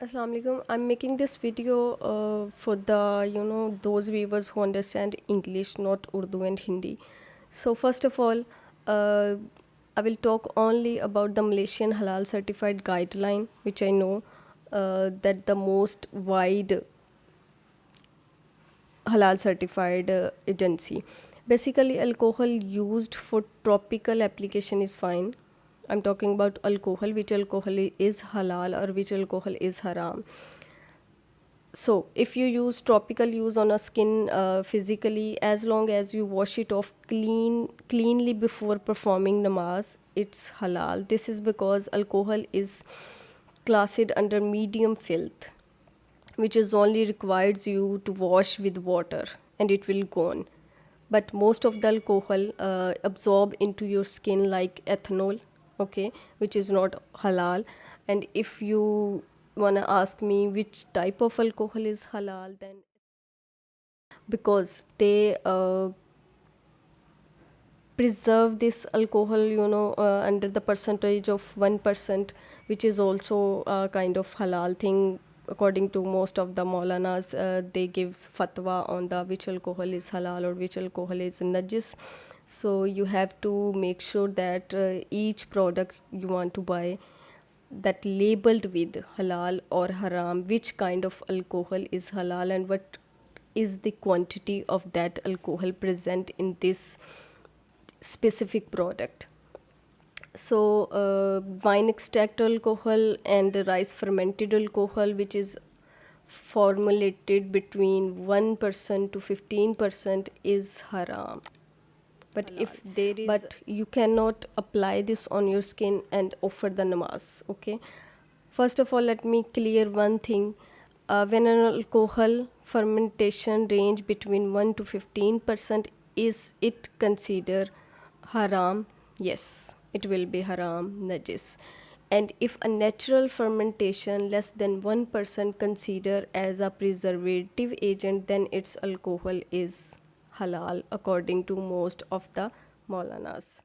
Assalamu alaikum. I'm making this video for the those viewers who understand English, not Urdu and Hindi. So first of all, uh, I will talk only about the Malaysian Halal Certified Guideline, which I know that the most wide halal certified agency. Basically, alcohol used for tropical application is fine. I'm talking about alcohol, which alcohol is halal or which alcohol is haram. So if you use tropical use on a skin physically, as long as you wash it off cleanly before performing namaz, it's halal. This is because alcohol is classed under medium filth, which is only requires you to wash with water and it will gone. But most of the alcohol absorb into your skin like ethanol, okay, which is not halal. And if you want to ask me which type of alcohol is halal, then because they preserve this alcohol, under the percentage of 1%, which is also a kind of halal thing. According to most of the maulanas, they gives fatwa on the which alcohol is halal or which alcohol is najis. So you have to make sure that each product you want to buy, that labeled with halal or haram, which kind of alcohol is halal and what is the quantity of that alcohol present in this specific product. So wine extract alcohol and rice fermented alcohol, which is formulated between 1% to 15%, is haram. But if there is, but you cannot apply this on your skin and offer the namaz. Okay, first of all, let me clear one thing. When an alcohol fermentation range between 1 to 15%, is it considered haram? Yes, it will be haram, najis. And if a natural fermentation less than 1% considered as a preservative agent, then its alcohol is halal according to most of the maulanas.